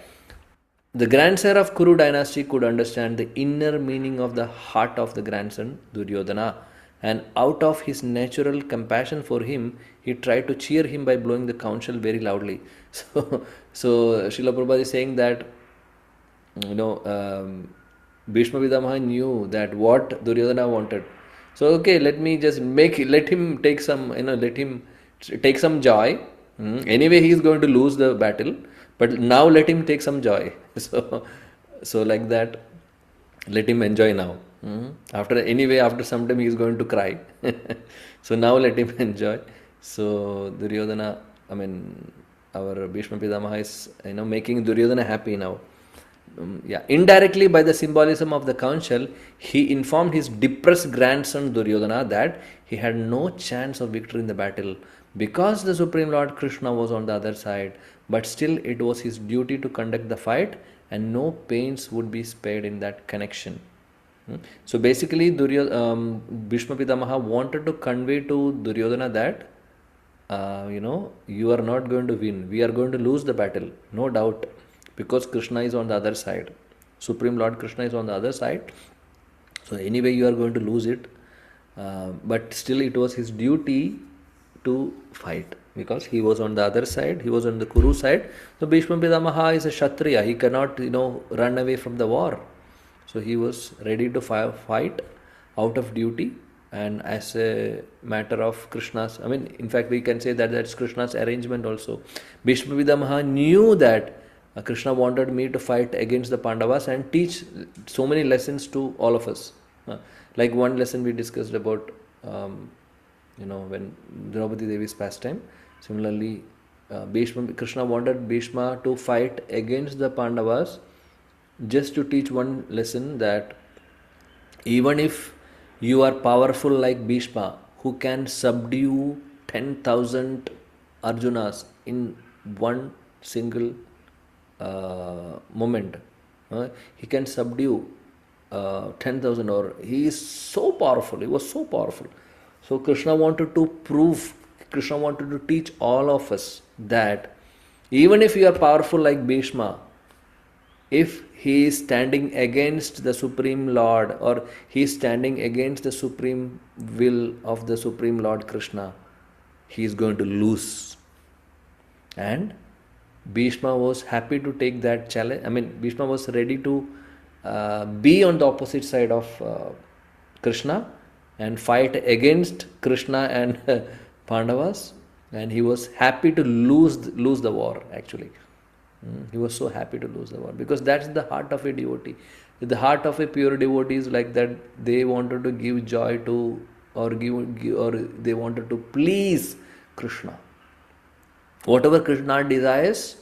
The grandsire of Kuru dynasty could understand the inner meaning of the heart of the grandson Duryodhana, and out of his natural compassion for him, he tried to cheer him by blowing the conch shell very loudly. So Srila Prabhupada is saying that, Bhishma Pitamaha knew that what Duryodhana wanted. So okay, let him take some, let him take some joy. Anyway, he is going to lose the battle, but now let him take some joy. So like that, let him enjoy now. After some time he is going to cry. So now let him enjoy. So Duryodhana, our Bhishma Pitamaha is making Duryodhana happy now. Indirectly, by the symbolism of the conch shell, he informed his depressed grandson Duryodhana that he had no chance of victory in the battle because the Supreme Lord Krishna was on the other side, but still it was his duty to conduct the fight and no pains would be spared in that connection. So basically, Bhishma Pitamaha wanted to convey to Duryodhana that, you are not going to win. We are going to lose the battle, no doubt. Because Krishna is on the other side. Supreme Lord Krishna is on the other side. So anyway you are going to lose it. But still it was his duty to fight. Because he was on the other side. He was on the Kuru side. So Bhishma Pitamaha is a Kshatriya. He cannot, run away from the war. So he was ready to fight out of duty. And as a matter of Krishna's, in fact we can say that that's Krishna's arrangement also. Bhishma Pitamaha knew that Krishna wanted me to fight against the Pandavas and teach so many lessons to all of us. Like one lesson we discussed about, when Draupadi Devi's pastime. Similarly, Krishna wanted Bhishma to fight against the Pandavas just to teach one lesson that even if you are powerful like Bhishma, who can subdue 10,000 Arjunas in one single moment, he can subdue 10,000, or he is so powerful. He was so powerful. So Krishna wanted to teach all of us that even if you are powerful like Bhishma, if he is standing against the Supreme Lord, or he is standing against the supreme will of the Supreme Lord Krishna, he is going to lose. And Bhishma was happy to take that challenge. Bhishma was ready to be on the opposite side of Krishna and fight against Krishna and Pandavas, and he was happy to lose the war actually. He was so happy to lose the war because that's the heart of a devotee. The heart of a pure devotee is like that. They wanted to give joy to, or they wanted to please Krishna. Whatever Krishna desires,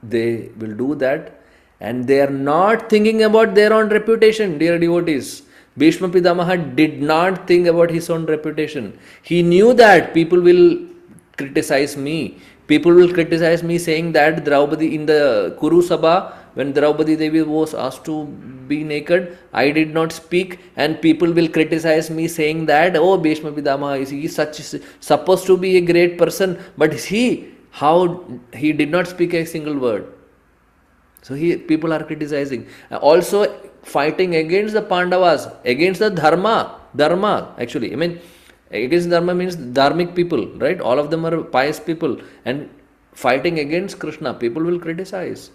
they will do that, and they are not thinking about their own reputation, dear devotees. Bhishma Pitamaha did not think about his own reputation. He knew that people will criticize me. People will criticize me saying that Draupadi in the Kuru Sabha, when Draupadi Devi was asked to be naked, I did not speak, and people will criticize me saying that, oh, Bhishma Pitamaha, he is supposed to be a great person, but how he did not speak a single word. So people are criticizing. Also, fighting against the Pandavas, against the Dharma actually. I mean, against Dharma means dharmic people, right? All of them are pious people, and fighting against Krishna, people will criticize.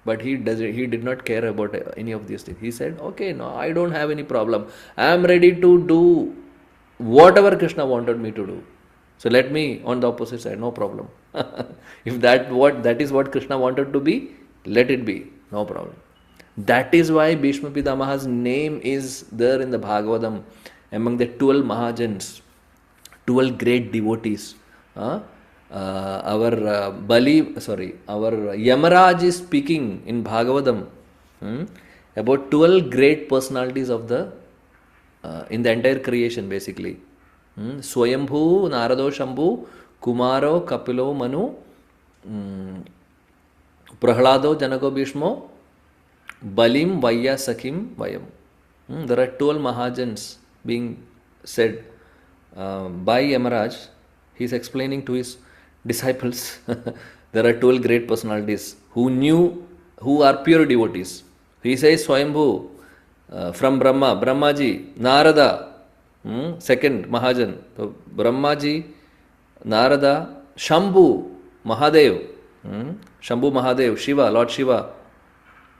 But he did not care about any of these things. He said, okay, no, I don't have any problem. I am ready to do whatever Krishna wanted me to do. So let me on the opposite side, no problem. If that is what Krishna wanted to be, let it be, no problem. That is why Bhishma Pitamaha's name is there in the Bhagavatam among the 12 Mahajans, 12 great devotees. Our Yamaraj is speaking in Bhagavatam about 12 great personalities of the in the entire creation basically. Swayambhu, Narado Shambhu, Kumaro, Kapilo, Manu, Prahlado, Janako Bhishmo, Balim, Vaya, Sakhim, Vayam. There are 12 Mahajans being said by Yamaraj. He is explaining to his disciples. There are 12 great personalities who are pure devotees. He says Swayambhu from Brahma, Brahmaji, Narada, second Mahajan. So Brahmaji, Narada, Shambhu, Mahadev, Shambhu Mahadev, Shiva, Lord Shiva,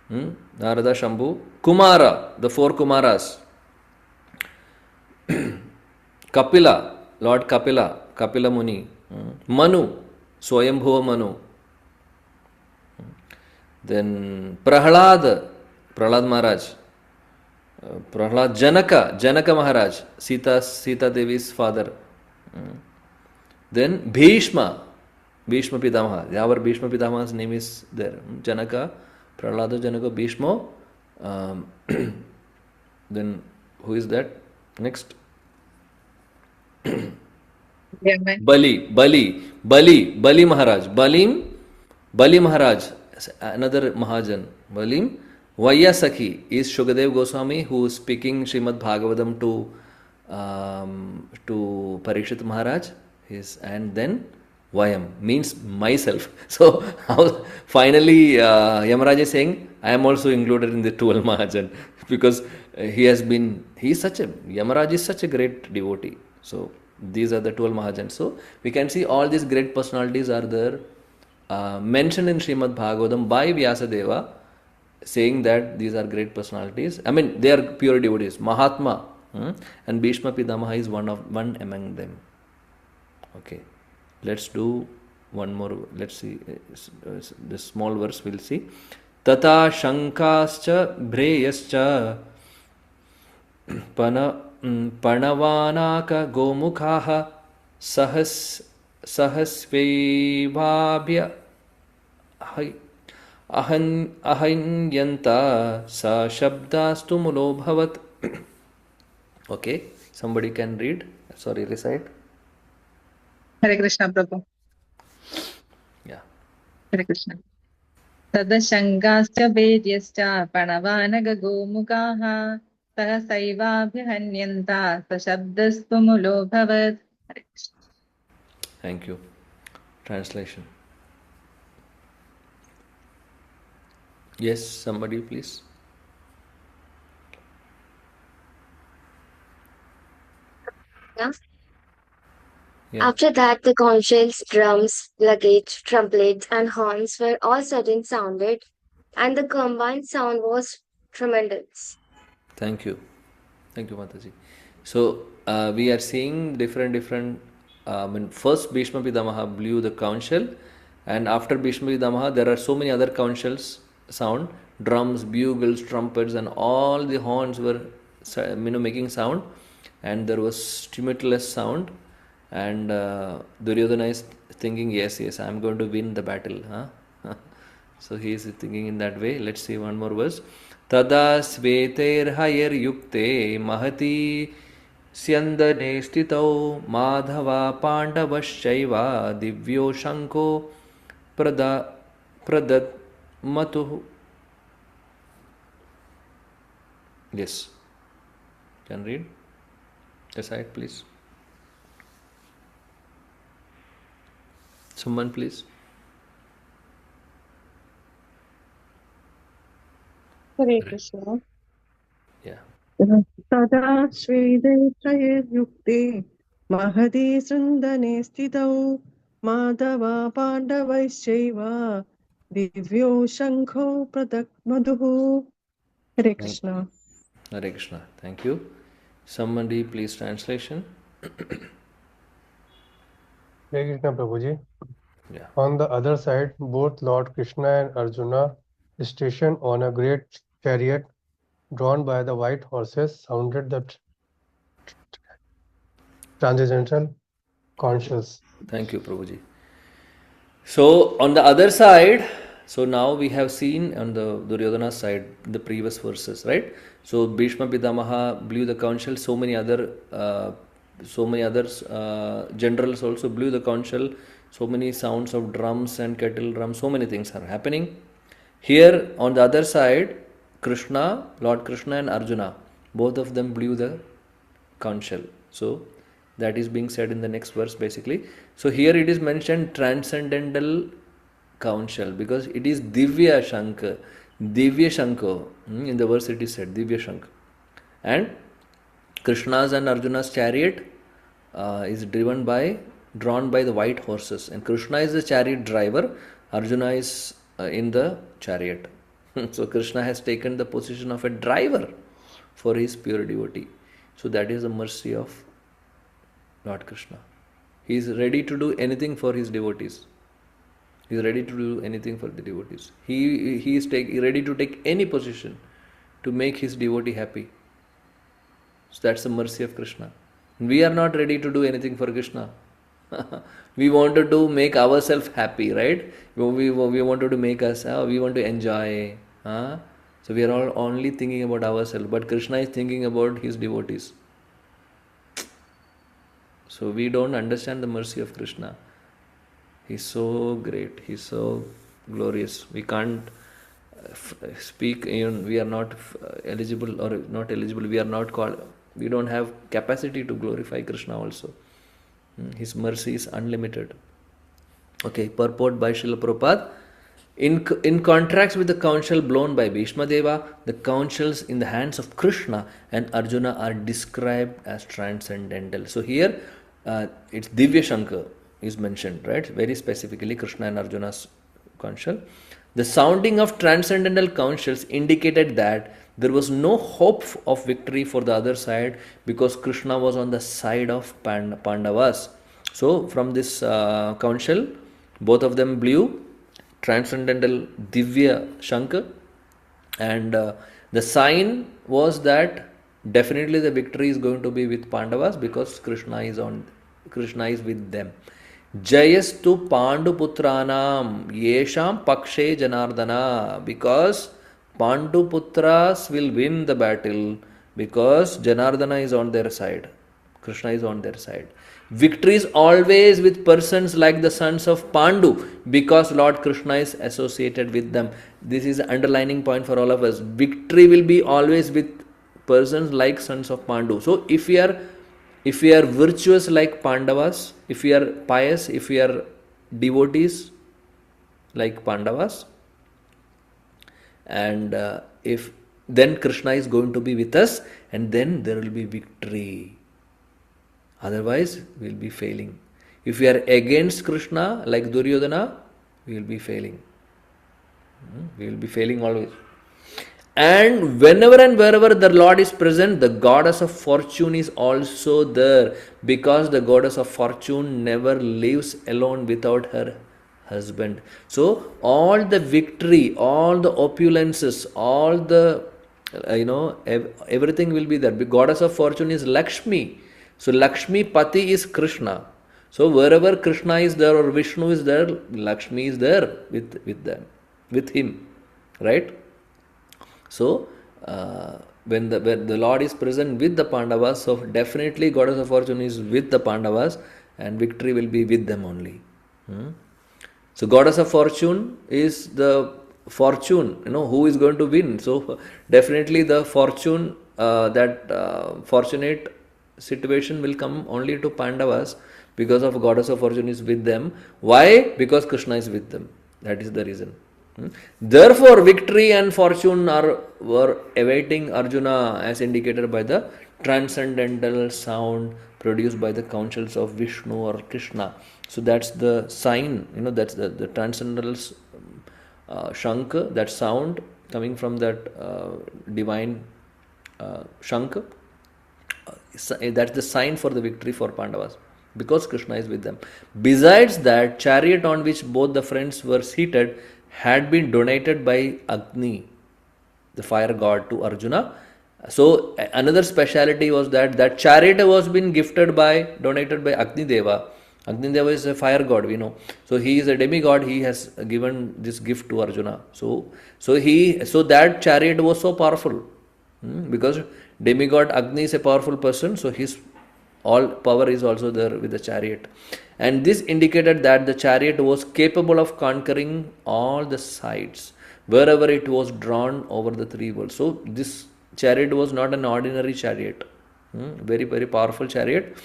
Narada, Shambhu, Kumara, the 4 Kumaras, Kapila, Lord Kapila, Kapila Muni, Manu, Swayambhuva Manu, then Prahlad Maharaj, Prahlad Janaka Maharaj, Sita Devi's father, then Bhishma Pitamaha, our Bhishma Pitamaha's name is there, Janaka, Prahlada, Janaka, Bhishma, then who is that? Next. Bali Maharaj, Bali Maharaj, another Mahajan. Balim, Vaiyasakhi is Shukadev Goswami, who is speaking Srimad Bhagavatam to Parikshit Maharaj. And then Vayam means myself. So finally Yamaraj is saying, I am also included in the 12 Mahajan because Yamaraj is such a great devotee. So these are the 12 Mahajans. So we can see all these great personalities are there mentioned in Srimad Bhagavatam by Vyasadeva, saying that these are great personalities. I mean, they are pure devotees, Mahatma, and Bhishma Pitamaha is one among them. Okay, let's do one more. Let's see this small verse. We'll see. Tata shankascha breyascha Panavanaka gomukhaha sahasvevabhya ahanyanta sa shabdastu mulo bhavat. Okay, somebody can read. Sorry, recite. Hare Krishna, Prabhu. Yeah. Hare Krishna. Tadashangascha vedyascha panavanaga gomukaha sahasaivaabhyahanyanta sashabdastu mulo bhavat. Hare Krishna. Thank you. Translation. Yes, somebody please. Yeah. After that, the conchshells, drums, luggage, trumpets, and horns were all sudden sounded, and the combined sound was tremendous. Thank you, Mataji. So we are seeing different. First Bhishma Pitamaha blew the conch shell, and after Bhishma Pitamaha, there are so many other conch shells sound, drums, bugles, trumpets, and all the horns were making sound, and there was tumultuous sound. And Duryodhana is thinking, yes, I am going to win the battle. So he is thinking in that way. Let's see one more verse. Tada sveter hayer yukte mahati syandane stito madhava pandavasyaiva divyo shanko pradat matuhu. Yes. Can read? Recite, please. Someone, please. Hare Krishna. Yeah. तदा श्वेदे त्रयैर्युक्ते महती सृन्दने स्थितौ माधवा पाण्डवैश्चैव दिव्यो शङ्खो पृथक् मधुः. Hare Thank Krishna. Hare Krishna. Thank you. Somebody please translation. Hare Krishna, Prabhuji. Yeah. On the other side, both Lord Krishna and Arjuna, stationed on a great chariot drawn by the white horses, sounded the transcendental conchshells. Thank you, Prabhuji. So on the other side, so now we have seen on the Duryodhana side the previous verses, right? So Bhishma Pitamaha blew the conch shell. So many others generals also blew the conch shell. So many sounds of drums and kettle drums. So many things are happening. Here on the other side, Krishna, Lord Krishna and Arjuna, both of them blew the conch shell. So that is being said in the next verse basically. So here it is mentioned transcendental conch shell because it is Divya Shankha. Divya Shankha. In the verse it is said Divya Shankha. And Krishna's and Arjuna's chariot is drawn by the white horses. And Krishna is the chariot driver. Arjuna is in the chariot. So Krishna has taken the position of a driver for his pure devotee. So that is the mercy of Lord Krishna. He is ready to do anything for his devotees. He is ready to do anything for the devotees. He is ready to take any position to make his devotee happy. So that's the mercy of Krishna. We are not ready to do anything for Krishna. We wanted to make ourselves happy, right? We wanted to make us, we want to enjoy. So we are all only thinking about ourselves. But Krishna is thinking about his devotees. So we don't understand the mercy of Krishna. He's so great. He's so glorious. We can't speak. We are not eligible or not eligible. We are not called. We don't have capacity to glorify Krishna also. His mercy is unlimited. Okay, purport by Srila Prabhupada. In contrast with the conch shell blown by Bhishma Deva, the conch shells in the hands of Krishna and Arjuna are described as transcendental. So here it's Divya Shankar is mentioned, right? Very specifically Krishna and Arjuna's conch shell. The sounding of transcendental conch shells indicated that there was no hope of victory for the other side because Krishna was on the side of Pandavas. So from this conch shell, both of them blew transcendental Divya Shankar, and the sign was that definitely the victory is going to be with Pandavas because Krishna is with them. Jayastu Panduputranam Yesham Pakshe Janardana, because Panduputras will win the battle because Janardana is on their side. Krishna is on their side. Victory is always with persons like the sons of Pandu because Lord Krishna is associated with them. This is the underlining point for all of us. Victory will be always with persons like sons of Pandu. So if we are virtuous like Pandavas, if we are pious, if we are devotees like Pandavas, and if then Krishna is going to be with us, and then there will be victory. Otherwise, we will be failing. If we are against Krishna, like Duryodhana, we will be failing. We will be failing always. And whenever and wherever the Lord is present, the goddess of fortune is also there, because the goddess of fortune never lives alone without her husband. So all the victory, all the opulences, all the everything will be there. The goddess of fortune is Lakshmi. So Lakshmi Pati is Krishna. So wherever Krishna is there or Vishnu is there, Lakshmi is there with them, with him, right? So when the Lord is present with the Pandavas, so definitely goddess of fortune is with the Pandavas, and victory will be with them only. So goddess of fortune is the fortune, who is going to win. So definitely the fortune, fortunate situation will come only to Pandavas because of goddess of fortune is with them. Why? Because Krishna is with them. That is the reason. Therefore, victory and fortune were awaiting Arjuna, as indicated by the transcendental sound produced by the Conchshells of Vishnu or Krishna. So that's the sign, that's the transcendental Shankh, that sound coming from that divine Shankh. That's the sign for the victory for Pandavas, because Krishna is with them. Besides that, chariot on which both the friends were seated had been donated by Agni, the fire god, to Arjuna. So another speciality was that chariot was been donated by Agni Deva. Agni Deva is a fire god, we know. So he is a demigod. He has given this gift to Arjuna. So that chariot was so powerful, because demigod Agni is a powerful person. So his all power is also there with the chariot, and this indicated that the chariot was capable of conquering all the sides wherever it was drawn over the three worlds. So this chariot was not an ordinary chariot, very, very powerful chariot,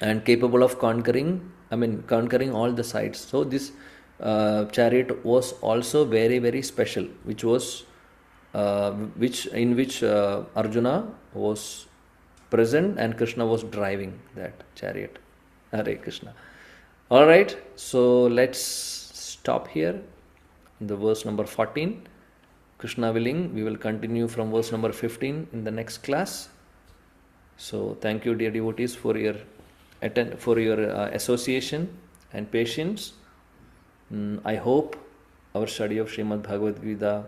and capable of conquering all the sides. So this chariot was also very, very special, which Arjuna was present and Krishna was driving that chariot. Hare Krishna. All right, so let's stop here in the verse number 14. Krishna willing, we will continue from verse number 15 in the next class. So thank you, dear devotees, for your association and patience. I hope our study of Srimad Bhagavad Gita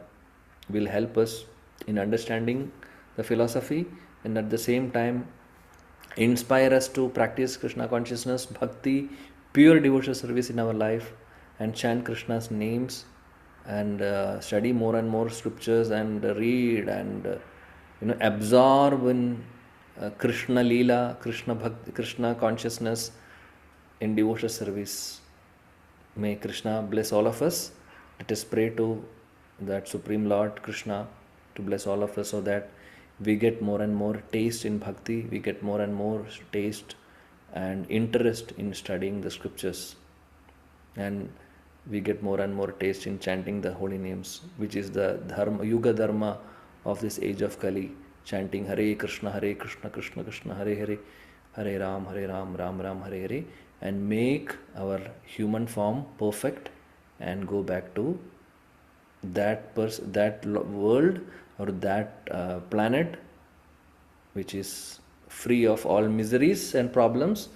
will help us in understanding the philosophy, and at the same time inspire us to practice Krishna consciousness, bhakti, pure devotional service in our life, and chant Krishna's names, and study more and more scriptures, and read and absorb in Krishna Leela, Krishna Bhakti, Krishna consciousness in devotional service. May Krishna bless all of us. Let us pray to that Supreme Lord Krishna to bless all of us, so that we get more and more taste in bhakti, we get more and more taste and interest in studying the scriptures, and we get more and more taste in chanting the holy names, which is the dharma, yuga dharma of this age of Kali, chanting Hare Krishna, Krishna Krishna, Hare Hare, Hare Ram, Ram Ram, Hare Hare, and make our human form perfect and go back to that world or that planet which is free of all miseries and problems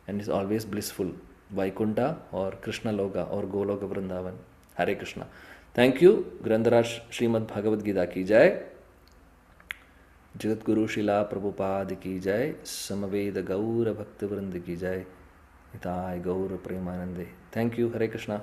and is always blissful, Vaikunta or Krishna Loka or Goloka Vrindavan. Hare Krishna. Thank you. Grantaraj Srimad Bhagavad Gita ki jai. Jagat Guru Shila Prabhupada ki jai. Samaveda Gaura Bhakta Vrind ki jai. Itai Gaura Premanande. Thank you. Hare Krishna.